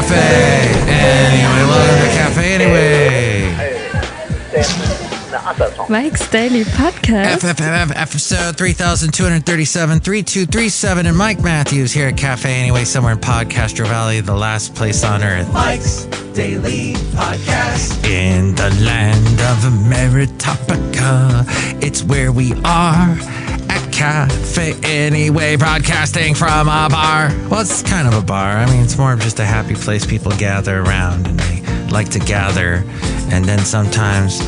Cafe Anyway. Welcome to Cafe Anyway. Mike's Daily Podcast. FFFF episode 3237, 3237, and Mike Matthews here at Cafe Anyway, somewhere in Podcastro Valley, the last place on earth. Mike's Daily Podcast. In the land of Rootabega, it's where we are at Cafe Anyway, broadcasting from a bar. Well, it's kind of a bar. I mean, it's more of just a happy place people gather around, and they like to gather, and then sometimes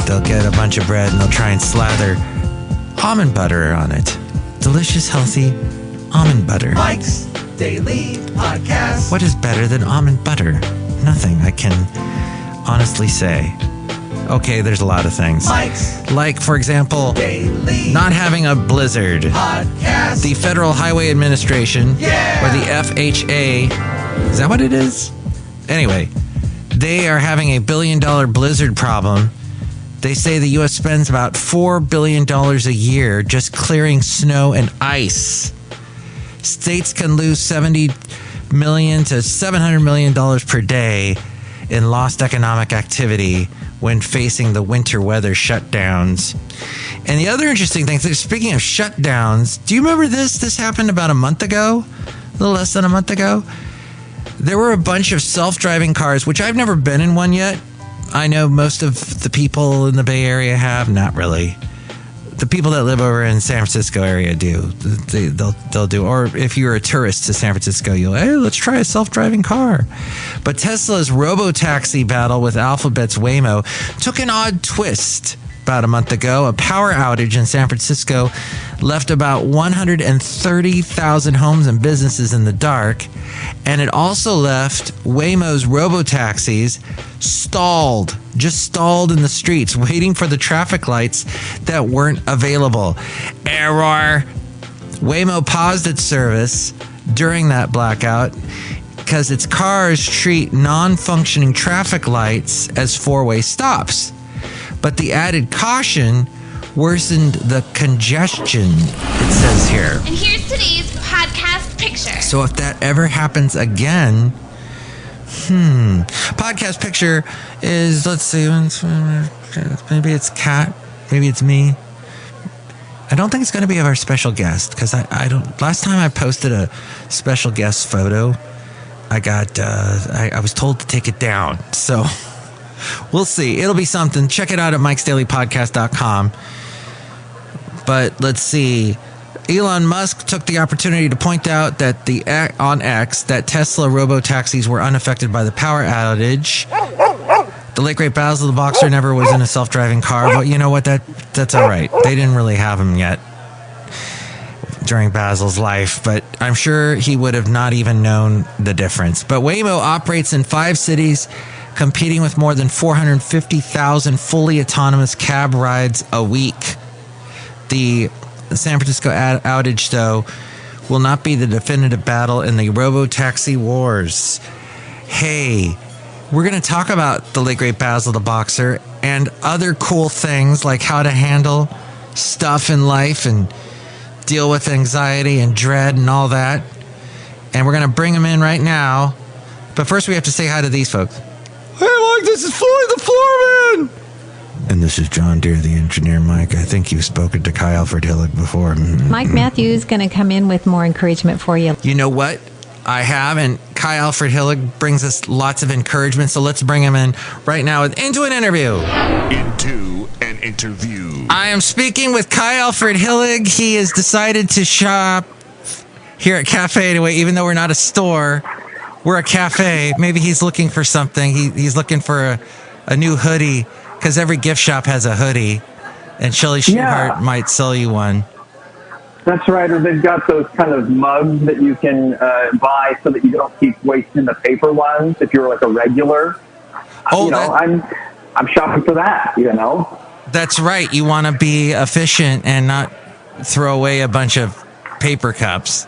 they'll get a bunch of bread and they'll try and slather almond butter on it. Delicious, healthy almond butter. Mike's Daily Podcast. What is better than almond butter? Nothing, I can honestly say. Okay, there's a lot of things. Mike's Like, for example, Daily not having a blizzard. Podcast. The Federal Highway Administration, or the FHA, is that what it is? Anyway, they are having a $1 billion blizzard problem. They say the U.S. spends about $4 billion a year just clearing snow and ice. States can lose $70 million to $700 million per day in lost economic activity when facing the winter weather shutdowns. And the other interesting thing, speaking of shutdowns, do you remember this? This happened about a month ago, a little less than a month ago. There were a bunch of self-driving cars, which I've never been in one yet. I know most of the people in the Bay Area have, not really. The people that live over in San Francisco area do. They'll do. Or if you're a tourist to San Francisco, you'll, hey, let's try a self-driving car. But Tesla's robo-taxi battle with Alphabet's Waymo took an odd twist about a month ago. A power outage in San Francisco left about 130,000 homes and businesses in the dark. And it also left Waymo's robo-taxis stalled in the streets, waiting for the traffic lights that weren't available. Error. Waymo paused its service during that blackout because its cars treat non-functioning traffic lights as four-way stops. But the added caution worsened the congestion, it says here. And here's today's podcast picture. So if that ever happens again, podcast picture is, let's see, maybe it's Kat, maybe it's me. I don't think it's going to be of our special guest, because I don't. Last time I posted a special guest photo, I got I was told to take it down. So we'll see. It'll be something. Check it out at mikesdailypodcast.com. But let's see. Elon Musk took the opportunity to point out that on X that Tesla robo-taxis were unaffected by the power outage. The late great Basil the Boxer never was in a self-driving car, but you know what? That's all right. They didn't really have him yet during Basil's life, but I'm sure he would have not even known the difference. But Waymo operates in 5 cities, competing with more than 450,000 fully autonomous cab rides a week. The San Francisco outage, though, will not be the definitive battle in the robo-taxi wars. Hey, we're going to talk about the late great Basil the Boxer and other cool things like how to handle stuff in life and deal with anxiety and dread and all that. And we're going to bring them in right now. But first we have to say hi to these folks. Hey, Mike, this is Floyd the Floorman! And this is John Deere, the engineer. Mike, I think you've spoken to Kye Alfred Hillig before. Mike Matthews going to come in with more encouragement for you. You know what? I have, and Kye Alfred Hillig brings us lots of encouragement, so let's bring him in right now into an interview. Into an interview. I am speaking with Kye Alfred Hillig. He has decided to shop here at Cafe Anyway, even though we're not a store. We're a cafe. Maybe he's looking for something. He's looking for a new hoodie, because every gift shop has a hoodie, and Chely Shoehart might sell you one. That's right, or they've got those kind of mugs that you can buy so that you don't keep wasting the paper ones if you're like a regular. Oh, I'm shopping for that, you know. That's right. You want to be efficient and not throw away a bunch of paper cups.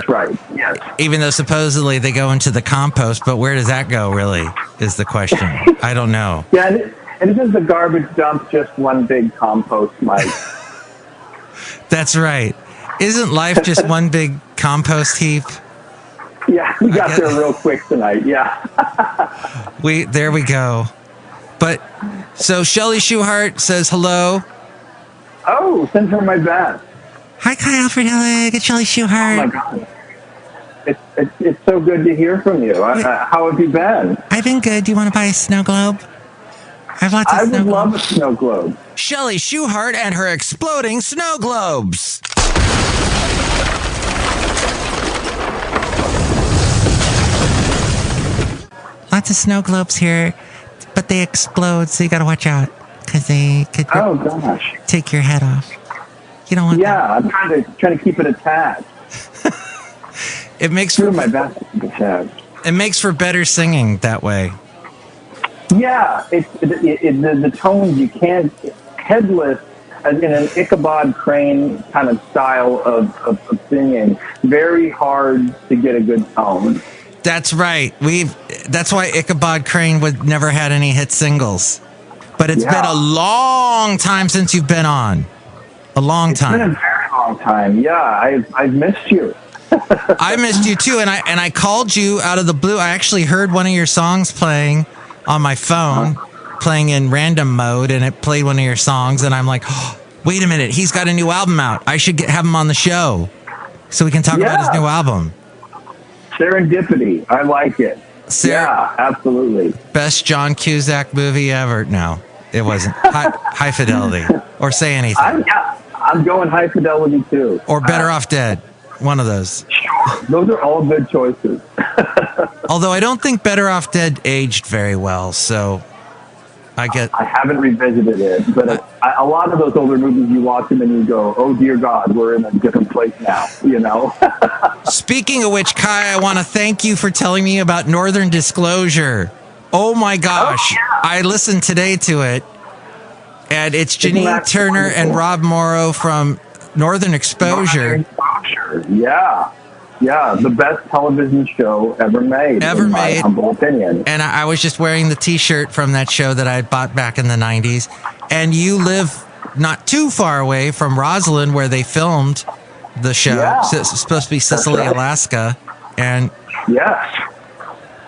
Right, yes. Even though supposedly they go into the compost, but where does that go, really, is the question. I don't know. Yeah, and isn't the garbage dump just one big compost, Mike? That's right. Isn't life just one big compost heap? Yeah. We got there real quick tonight. Yeah. There we go. But so Chely Shoehart says hello. Oh, send her my best. Hi, Kye Alfred Hillig. It's Chely Shoehart. Oh my God. It's so good to hear from you. How have you been? I've been good. Do you want to buy a snow globe? I have lots of snow I would love a globes. snow globe. Chely Shoehart and her exploding snow globes. Lots of snow globes here, but they explode, so you got to watch out because they could take your head off. You don't want that. I'm trying to keep it attached. It makes for my best to keep it attached. It makes for better singing that way. Yeah, the tones you can't headless in an Ichabod Crane kind of style of singing. Very hard to get a good tone. That's right. That's why Ichabod Crane would never had any hit singles. But it's been a long time since you've been on. A long time. It's been a very long time. Yeah, I've missed you. I missed you too, and I called you out of the blue. I actually heard one of your songs playing on my phone, playing in random mode, and it played one of your songs, and I'm like, oh, wait a minute, he's got a new album out. I should have him on the show so we can talk about his new album. Serendipity. I like it. Yeah, absolutely. Best John Cusack movie ever. No, it wasn't. High Fidelity. Or Say Anything. I'm going High Fidelity too. Or Better Off Dead. One of those. Those are all good choices. Although I don't think Better Off Dead aged very well, so I haven't revisited it, but a lot of those older movies, you watch them and you go, oh dear God, we're in a different place now, you know? Speaking of which, Kye, I want to thank you for telling me about Northern Disclosure. Oh my gosh. I listened today to it, and it's Janine Turner and Rob Morrow from Northern Exposure. Yeah, the best television show ever made, in my humble opinion. And I was just wearing the T-shirt from that show that I had bought back in the 90s. And you live not too far away from Roslyn, where they filmed the show. Yeah. So it's supposed to be Cicely, Alaska. And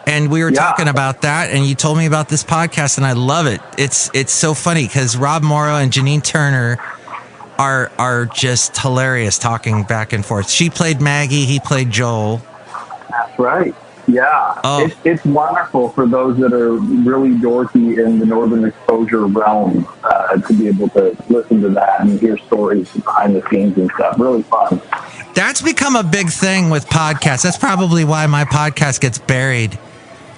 and we were talking about that, and you told me about this podcast, and I love it. It's so funny because Rob Morrow and Janine Turner are just hilarious, talking back and forth. She played Maggie, he played Joel. That's right. Yeah. Oh. It's wonderful for those that are really dorky in the Northern Exposure realm to be able to listen to that and hear stories behind the scenes and stuff. Really fun. That's become a big thing with podcasts. That's probably why my podcast gets buried,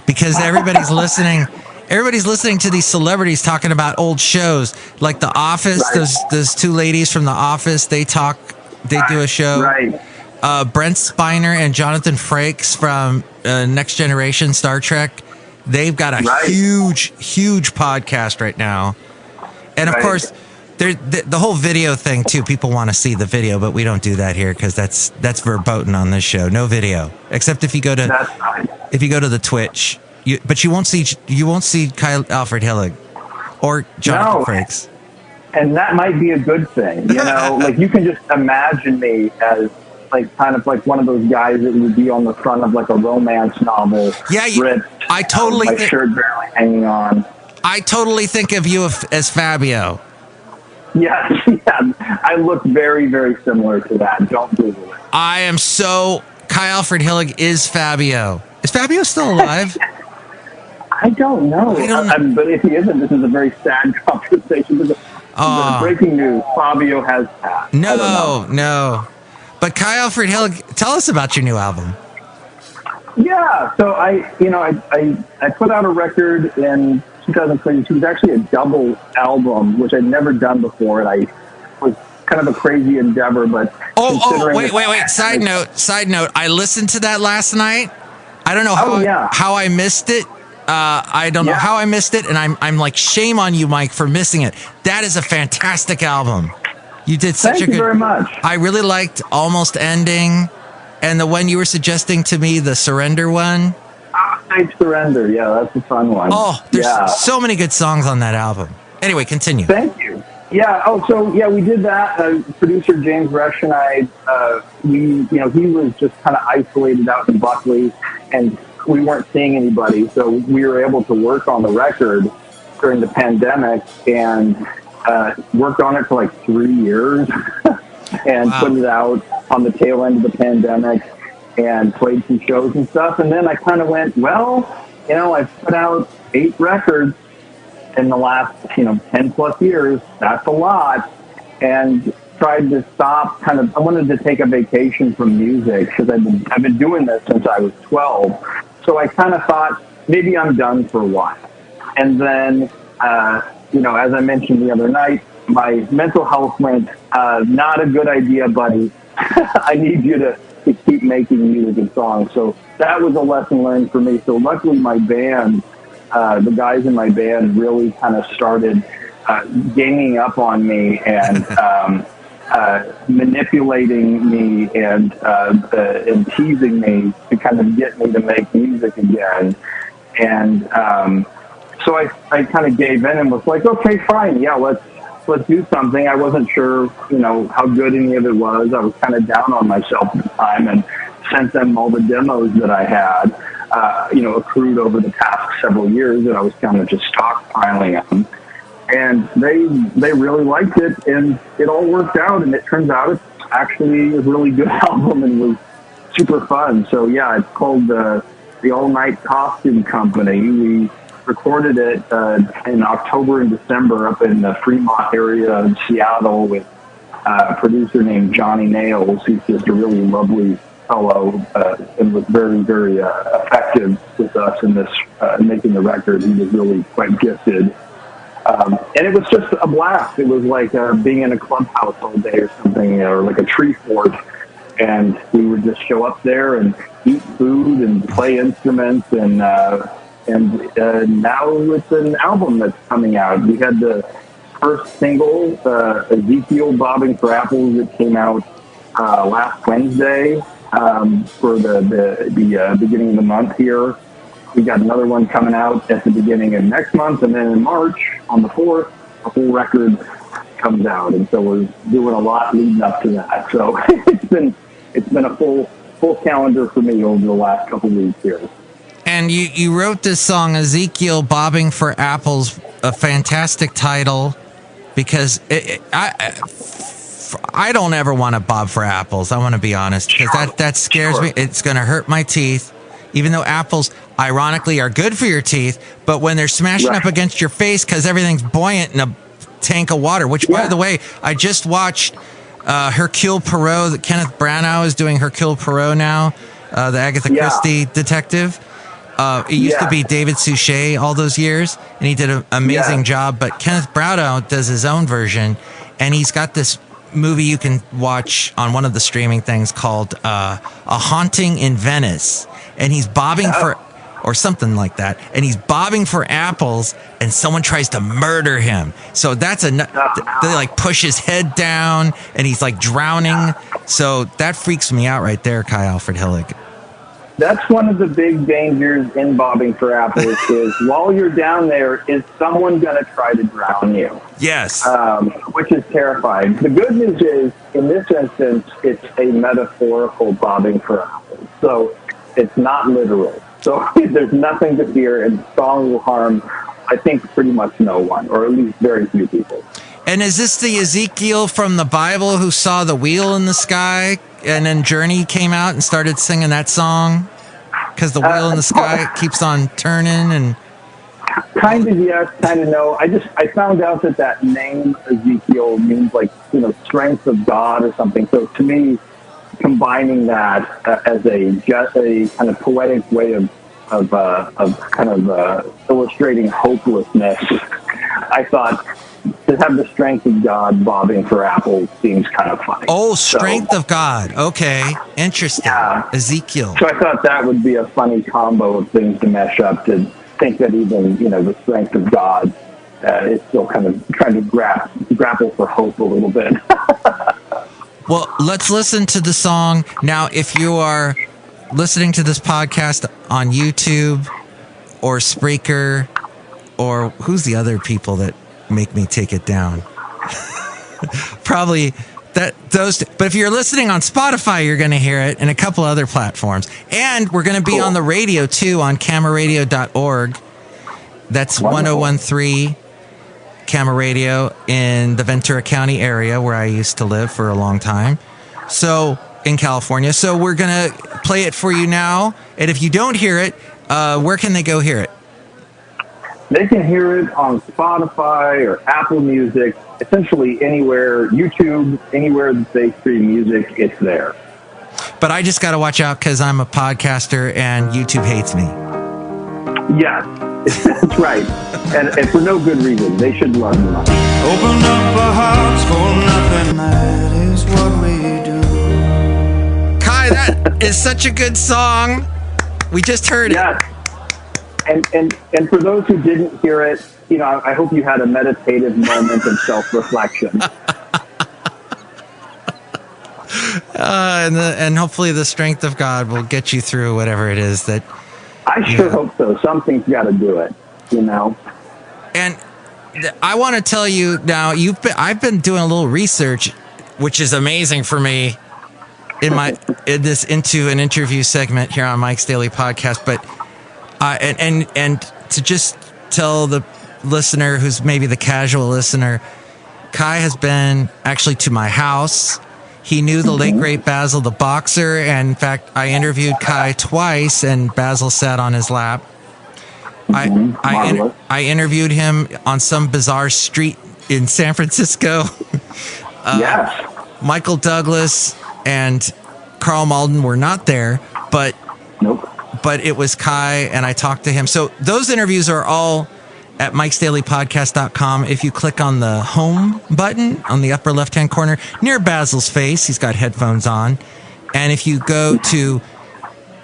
because everybody's listening. Everybody's listening to these celebrities talking about old shows, like The Office. Right. Those two ladies from The Office. They do a show. Right. Brent Spiner and Jonathan Frakes from Next Generation Star Trek. They've got a huge podcast right now. And of course, the whole video thing too. People want to see the video, but we don't do that here because that's verboten on this show. No video, except if you go to the Twitch. But you won't see Kye Alfred Hillig or Jonathan Frakes. And that might be a good thing, you know. Like, you can just imagine me as kind of like one of those guys that would be on the front of like a romance novel. Yeah, I totally my shirt barely hanging on. I totally think of you as Fabio. Yeah, I look very, very similar to that. Don't Google it. I am so. Kye Alfred Hillig is Fabio. Is Fabio still alive? I don't know. But if he isn't, this is a very sad conversation. Breaking news: Fabio has passed. No. But Kye Alfred Hillig, tell us about your new album. Yeah, so I put out a record in 2022. It was actually a double album, which I'd never done before, and I was kind of a crazy endeavor. But wait. Side note. I listened to that last night. I don't know how I missed it. I don't know how I missed it, and I'm like, shame on you, Mike, for missing it. That is a fantastic album. You did such a good. Thank you very much. I really liked Almost Ending, and the one you were suggesting to me, the Surrender one. Surrender, yeah, that's a fun one. Oh, there's so many good songs on that album. Anyway, continue. Thank you. Yeah. Oh, so yeah, we did that. Producer James Resch and I, he was just kind of isolated out in Buckley, and we weren't seeing anybody. So we were able to work on the record during the pandemic, and worked on it for like 3 years, and put it out on the tail end of the pandemic, and played some shows and stuff. And then I kind of went, well, I've put out 8 records in the last, 10 plus years. That's a lot. And tried to stop I wanted to take a vacation from music because I've been doing this since I was 12. So I kind of thought maybe I'm done for a while. And then, as I mentioned the other night, my mental health went, not a good idea, buddy. I need you to keep making music and songs. So that was a lesson learned for me. So luckily my band, the guys in my band really kind of started ganging up on me and manipulating me and teasing me to kind of get me to make music again. And so I kind of gave in and was like, okay, fine, yeah, let's do something. I wasn't sure, how good any of it was. I was kind of down on myself at the time, and sent them all the demos that I had, accrued over the past several years, that I was kind of just stockpiling them. And they really liked it, and it all worked out, and it turns out it's actually a really good album and was super fun. So yeah, it's called the All Night Costume Company. We recorded it in October and December up in the Fremont area in Seattle with a producer named Johnny Nails, who's just a really lovely fellow, and was very, very effective with us in this making the record. He was really quite gifted. And it was just a blast. It was like being in a clubhouse all day or something, or like a tree fort. And we would just show up there and eat food and play instruments. And now it's an album that's coming out. We had the first single, Ezekiel Bobbing for Apples, that came out last Wednesday for the beginning of the month here. We got another one coming out at the beginning of next month, and then in March, on the 4th, the whole record comes out. And so we're doing a lot leading up to that. So it's been a full calendar for me over the last couple of weeks here. And you wrote this song, Ezekiel Bobbing for Apples, a fantastic title, because I don't ever want to bob for apples. I want to be honest, because that scares me. It's going to hurt my teeth. Even though apples, ironically, are good for your teeth, but when they're smashing up against your face because everything's buoyant in a tank of water, which, by the way, I just watched Hercule Poirot, that Kenneth Branagh is doing Hercule Poirot now, the Agatha Christie detective. It used to be David Suchet all those years, and he did an amazing job, but Kenneth Branagh does his own version, and he's got this movie you can watch on one of the streaming things called A Haunting in Venice, and he's bobbing for, or something like that, and he's bobbing for apples, and someone tries to murder him. So that's they like push his head down, and he's like drowning. So that freaks me out right there, Kye Alfred Hillig. That's one of the big dangers in bobbing for apples is while you're down there, is someone going to try to drown you? Yes. Which is terrifying. The good news is, in this instance, it's a metaphorical bobbing for apples. So it's not literal. So there's nothing to fear, and the song will harm, I think, pretty much no one, or at least very few people. And is this the Ezekiel from the Bible who saw the wheel in the sky, and then Journey came out and started singing that song? Because the wheel in the sky keeps on turning, and kind of yes, kind of no. I found out that name Ezekiel means like strength of God or something. So to me, combining that as a kind of poetic way of illustrating hopelessness, I thought, to have the strength of God bobbing for apples seems kind of funny. Oh, strength of God. Okay. Interesting. Yeah. Ezekiel. So I thought that would be a funny combo of things to mesh up, to think that even, the strength of God is still kind of trying to grapple for hope a little bit. Well, let's listen to the song. Now, if you are listening to this podcast on YouTube or Spreaker, or who's the other people that make me take it down? Probably those. But if you're listening on Spotify, you're going to hear it, and a couple other platforms. And we're going to be on the radio too on camaradio.org. That's 1013 Camera Radio in the Ventura County area where I used to live for a long time. So in California. So we're going to play it for you now. And if you don't hear it, where can they go hear it? They can hear it on Spotify or Apple Music, essentially anywhere, YouTube, anywhere that they stream music, it's there. But I just got to watch out because I'm a podcaster and YouTube hates me. Yes, that's right. And for no good reason. They should love you. Open up our hearts for nothing. That is what we do. Kye, that is such a good song. We just heard it. Yes. And for those who didn't hear it, you know, I hope you had a meditative moment of self-reflection. And hopefully the strength of God will get you through whatever it is that. I sure hope so. Something's got to do it, you know. And I want to tell you now. I've been doing a little research, which is amazing for me into an interview segment here on Mike's Daily Podcast, but. And to just tell the listener who's maybe the casual listener, Kye has been actually to my house. He knew the late great Basil the boxer, and in fact, I interviewed Kye twice, and Basil sat on his lap. I interviewed him on some bizarre street in San Francisco. Yes. Michael Douglas and Carl Malden were not there, but. Nope. But it was Kye, and I talked to him. So those interviews are all at mikesdailypodcast.com. If you click on the home button on the upper left-hand corner, near Basil's face, he's got headphones on. And if you go to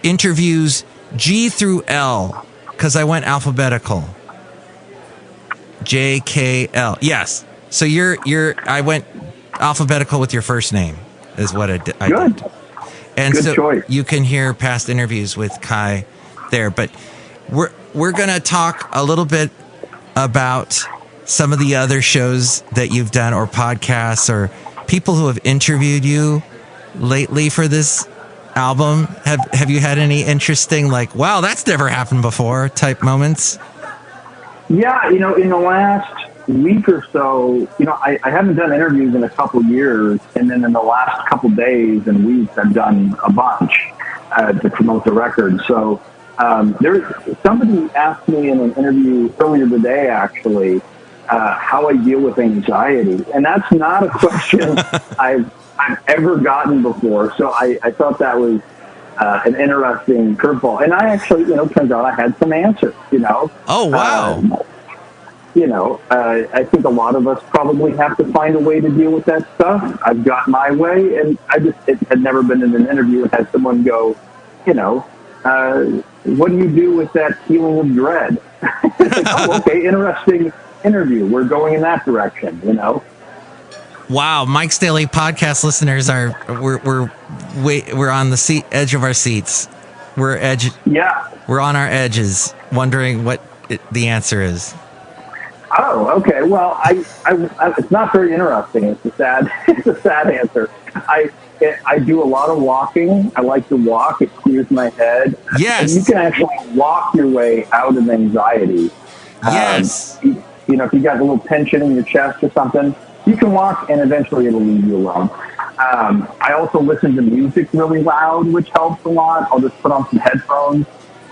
interviews G through L, because I went alphabetical. J, K, L. Yes. So I went alphabetical with your first name, is what I did. Good. And good so choice. You can hear past interviews with Kye there, but we're going to talk a little bit about some of the other shows that you've done or podcasts or people who have interviewed you lately for this album. Have you had any interesting, like, wow, that's never happened before type moments? Yeah, you know, in the last week or so, you know, I haven't done interviews in a couple years, and then in the last couple days and weeks, I've done a bunch to promote the record. So somebody asked me in an interview earlier today, actually, how I deal with anxiety, and that's not a question I've ever gotten before. So I thought that was an interesting curveball, and I actually, you know, turns out I had some answers. You know. Oh wow. You know, I think a lot of us probably have to find a way to deal with that stuff. I've got my way, and it had never been in an interview and had someone go, you know, what do you do with that feeling of dread? Like, oh, okay, interesting interview. We're going in that direction, you know. Wow, Mike's Daily Podcast listeners we're on the edge of our seats. We're on our edges, wondering what the answer is. Oh, okay. Well, I it's not very interesting. It's a sad answer. I do a lot of walking. I like to walk. It clears my head. Yes. And you can actually walk your way out of anxiety. Yes. You know, if you got a little tension in your chest or something, you can walk, and eventually it'll leave you alone. I also listen to music really loud, which helps a lot. I'll just put on some headphones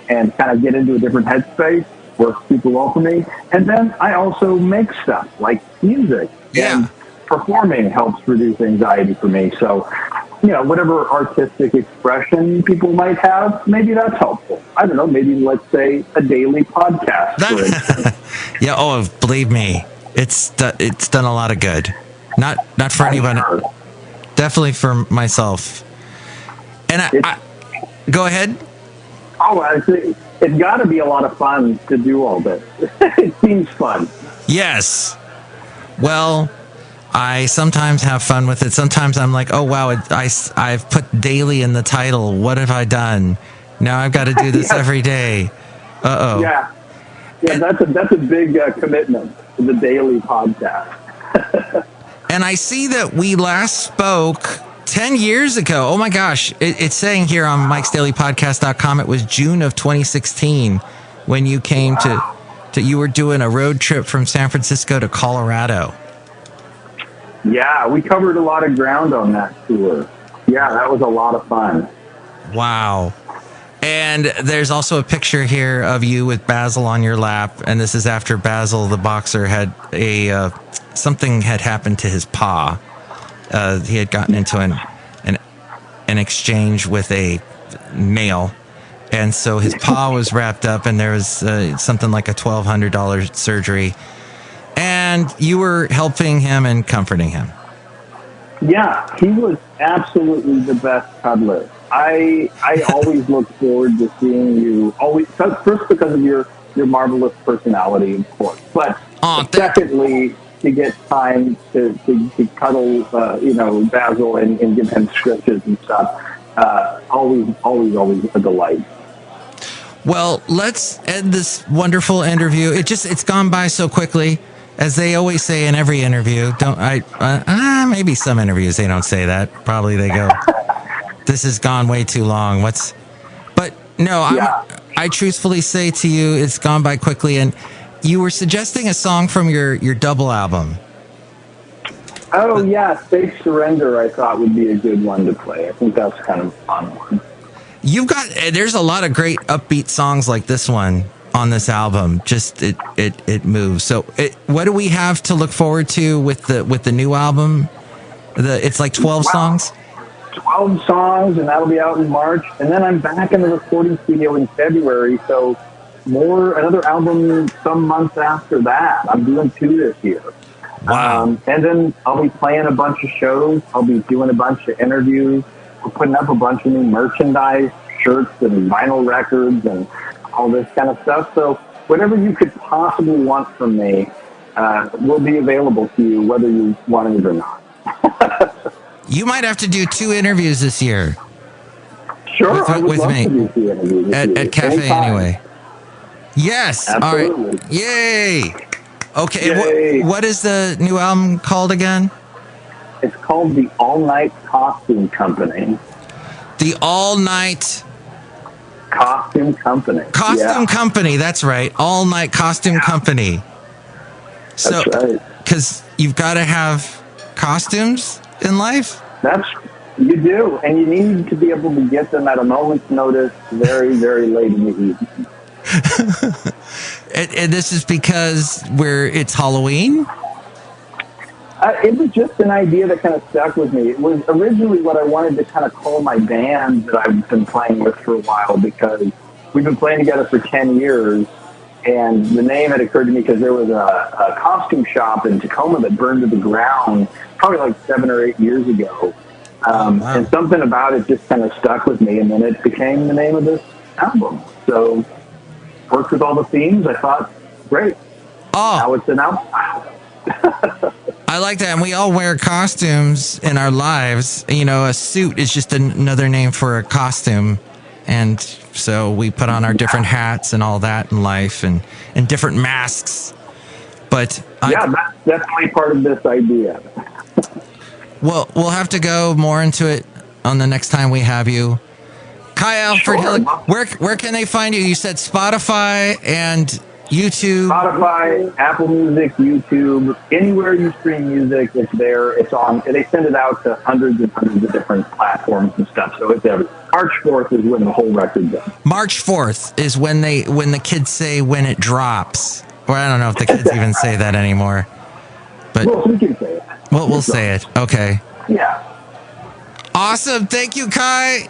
and kind of get into a different headspace. Works super well for me. And then I also make stuff like music. Yeah. And performing helps reduce anxiety for me. So, you know, whatever artistic expression people might have, maybe that's helpful. I don't know, maybe let's say a daily podcast, for instance. Yeah, oh, believe me, it's done a lot of good. Not for anyone. Sure. Definitely for myself. And I go ahead. Oh, it's got to be a lot of fun to do all this. It seems fun. Yes. Well, I sometimes have fun with it. Sometimes I'm like, oh, wow, I've put daily in the title. What have I done? Now I've got to do this every day. Uh-oh. Yeah, that's a big commitment to the daily podcast. And I see that we last spoke 10 years ago. Oh my gosh. It's saying here on mikesdailypodcast.com it was June of 2016 when you came to you were doing a road trip from San Francisco to Colorado. Yeah, we covered a lot of ground on that tour. Yeah, that was a lot of fun. Wow. And there's also a picture here of you with Basil on your lap. And this is after Basil, the boxer, had something had happened to his paw. He had gotten into an exchange with a male. And so his paw was wrapped up, and there was something like a $1,200 surgery. And you were helping him and comforting him. Yeah, he was absolutely the best cuddler. I always look forward to seeing you. Always, first because of your marvelous personality, of course, but secondly, to get time to cuddle, Basil and give him stretches and stuff. Always a delight. Well, let's end this wonderful interview. It's gone by so quickly, as they always say in every interview. Maybe some interviews they don't say that. Probably they go, this has gone way too long. But no, I truthfully say to you, it's gone by quickly. And you were suggesting a song from your double album. Oh yeah, Safe Surrender I thought would be a good one to play. I think that's kind of a fun one. There's a lot of great upbeat songs like this one on this album. Just it moves. So what do we have to look forward to with the new album? It's like 12 songs. 12 songs, and that'll be out in March. And then I'm back in the recording studio in February. So another album some months after that. I'm doing 2 this year. Wow. And then I'll be playing a bunch of shows. I'll be doing a bunch of interviews. We're putting up a bunch of new merchandise, shirts and vinyl records and all this kind of stuff. So whatever you could possibly want from me will be available to you, whether you want it or not. You might have to do 2 interviews this year. Sure, I would love me to do 2 interviews at Café Anyway. Yes. Absolutely. All right. Yay. Okay. Yay. What is the new album called again? It's called the All Night Costume Company. The All Night Costume Company. Company. That's right. All Night Costume Company. So, that's right. Because you've got to have costumes in life. You do, and you need to be able to get them at a moment's notice, very, very late in the evening. And this is because it's Halloween? It was just an idea that kind of stuck with me. It was originally what I wanted to kind of call my band that I've been playing with for a while, because we've been playing together for 10 years, and the name had occurred to me because there was a costume shop in Tacoma that burned to the ground probably like 7 or 8 years ago. Wow. And something about it just kind of stuck with me, and then it became the name of this album. So worked with all the themes. I thought, great. Now it's an album. I like that. And we all wear costumes in our lives. You know, a suit is just another name for a costume. And so we put on our different hats and all that in life, and different masks. But that's definitely part of this idea. Well, we'll have to go more into it on the next time we have you. Kye Alfred Hillig, where can they find you? You said Spotify and YouTube. Spotify, Apple Music, YouTube, anywhere you stream music, it's there. It's on. They send it out to hundreds and hundreds of different platforms and stuff. So it's everywhere. March 4th is when the whole record's done. March 4th is when the kids say when it drops. Or I don't know if the kids even say that anymore. But well, we can say it. Well, we'll say it. Okay. Yeah. Awesome. Thank you, Kye.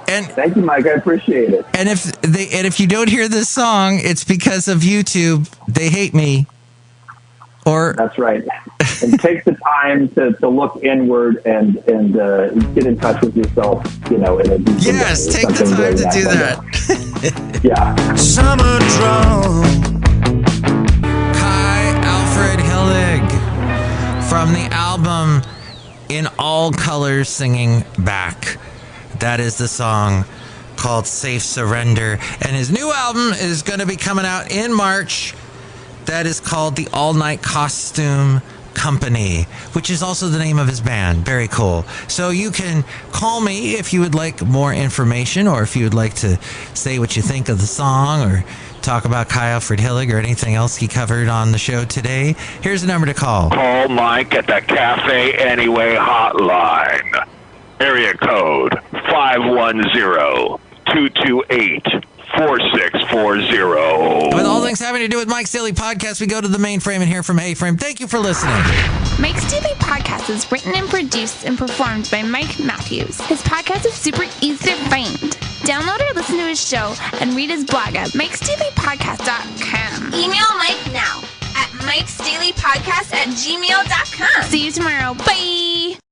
And thank you, Mike. I appreciate it. And if you don't hear this song, it's because of YouTube. They hate me. That's right. And take the time to look inward and get in touch with yourself. You know, in a yes, take the time to do that. Yeah. Summer drum. Kye Alfred Hillig from the album In All Colors Singing Back. That is the song called Safe Surrender. And his new album is going to be coming out in March. That is called the All Night Costume Company, which is also the name of his band. Very cool. So you can call me if you would like more information, or if you would like to say what you think of the song, or talk about Kye Alfred Hillig or anything else he covered on the show today. Here's the number to call. Call Mike at the Café Anyway hotline. Area code 510-228-4640. With all things having to do with Mike's Daily Podcast, we go to the mainframe and hear from A-Frame. Thank you for listening. Mike's Daily Podcast is written and produced and performed by Mike Matthews. His podcast is super easy to find. Download or listen to his show and read his blog at mikesdailypodcast.com. Email Mike now at mikesdailypodcast@gmail.com. See you tomorrow. Bye!